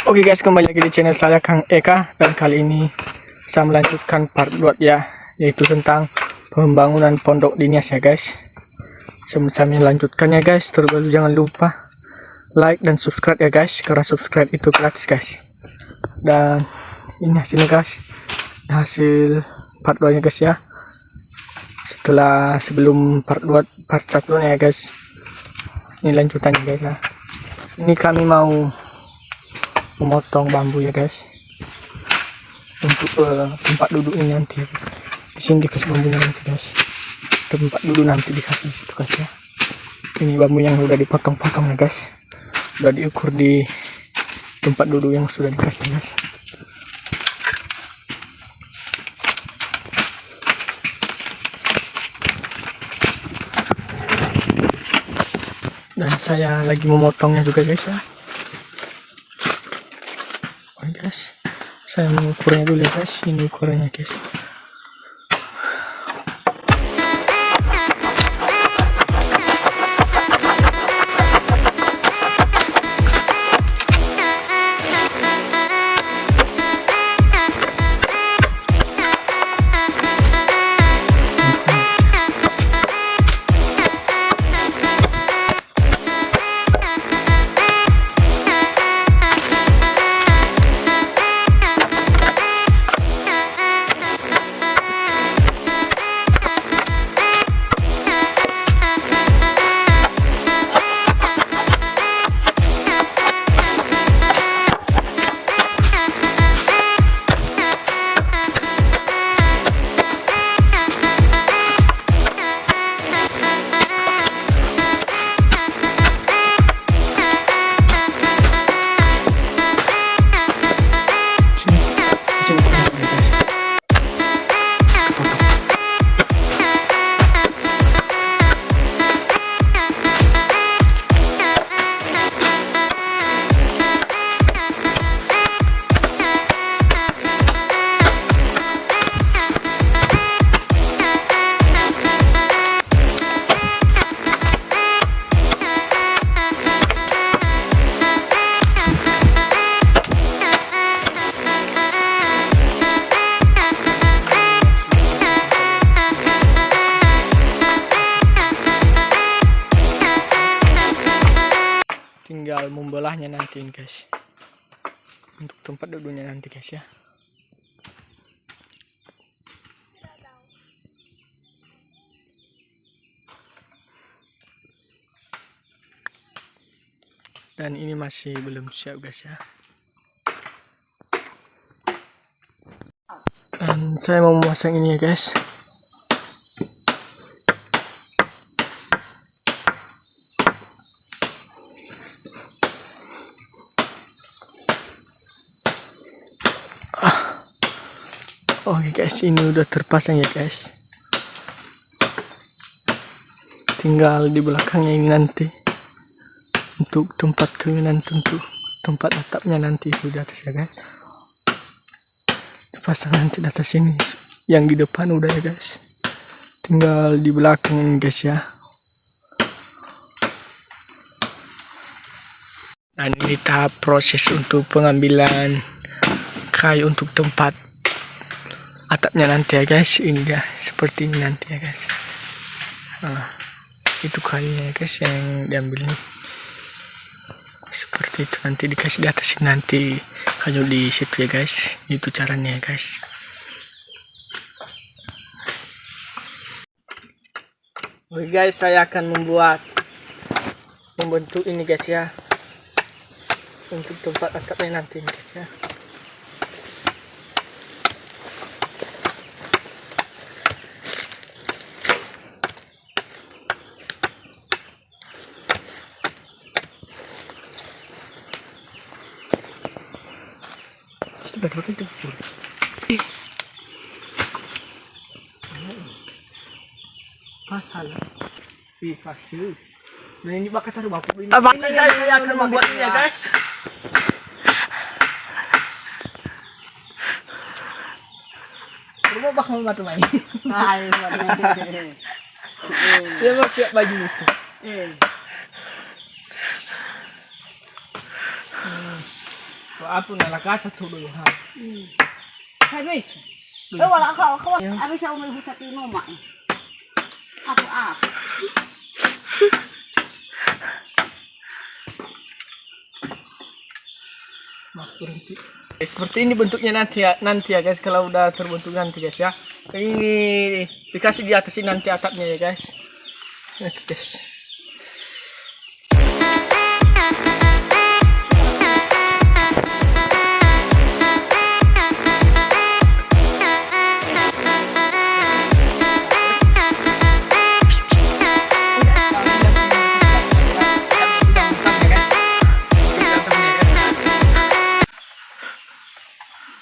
Oke guys, kembali lagi di channel saya Kang Eka, dan kali ini saya melanjutkan part 2 ya, yaitu tentang pembangunan pondok Dinyas ya guys. Sebelum saya melanjutkannya guys, terlebih jangan lupa like dan subscribe ya guys, karena subscribe itu gratis guys. Dan ini hasilnya guys, hasil part 2 nya guys ya. Sebelum part 2 part 1 nya ya guys, ini lanjutannya guys ya. Ini kami mau memotong bambu ya guys, untuk tempat duduk ini nanti. Di sini dikasih bambunya nanti guys, tempat duduk nanti dikasih situ guys ya. Ini bambu yang sudah dipotong-potong ya guys, sudah diukur di tempat duduk yang sudah dikasih guys. Dan saya lagi memotongnya juga guys ya. Guys, saya mengukurnya dulu ya guys. Ini ukurannya guys. Tinggal membelahnya nanti guys, untuk tempat duduknya nanti guys ya. Dan ini masih belum siap guys ya. Dan saya mau memasang ini ya guys. Oke guys, ini udah terpasang ya guys. Tinggal di belakangnya ini nanti untuk tempat keminan, untuk tempat atapnya nanti itu di atas ya guys. Dipasang nanti di atas ini. Yang di depan udah ya guys, tinggal di belakang ini guys ya. Dan ini tahap proses untuk pengambilan kayu untuk tempat atapnya nanti ya guys. Ini dia seperti ini nanti ya guys. Itu kayunya ya guys yang diambil nih. Seperti itu nanti dikasih di atas ini nanti kayu di situ ya guys. Itu caranya ya guys. Oke guys, saya akan membentuk ini guys ya, untuk tempat atapnya nanti guys ya. Masalah pasir. Nah ini bakal cari baku ini. Ini guys, saya akan membuatnya ya guys. Rumah bakal matu main. Dia mau siap baju itu. Apa nak kaca tu dulu ha. Habis. Wala ako. Abi siya umay sa tino ma. Apa. Berhenti. Seperti ini bentuknya nanti ya guys, kalau udah terbentuk nanti guys ya. Ini dikasih di atas ini nanti atapnya ya guys. Oke guys.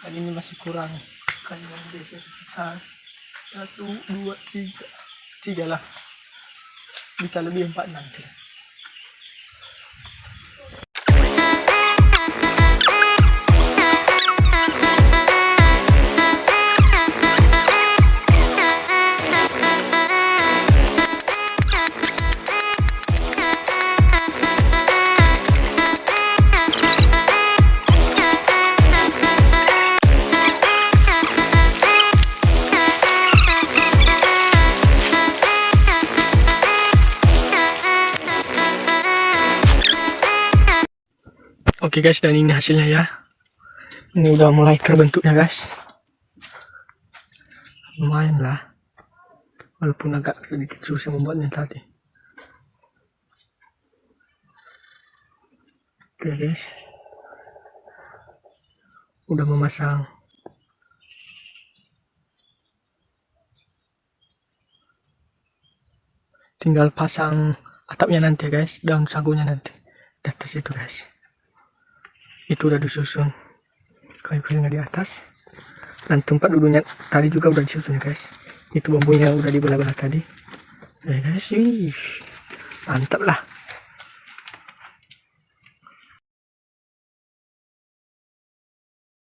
Dan ini masih kurang kayu yang biasa sekitar 1, 2, 3 lah, bisa lebih 4 nanti. Oke guys, dan ini hasilnya ya. Ini udah mulai terbentuk ya guys. Lumayan lah. Walaupun agak sedikit susah membuatnya tadi. Oke guys. Udah memasang. Tinggal pasang atapnya nanti ya guys. Daun sagunya nanti. Di atas itu guys. Itu udah disusun kayu-kayunya di atas, dan tempat duduknya tadi juga udah disusun ya guys. Itu bambunya udah dibelah-belah tadi ya guys. Mantap lah.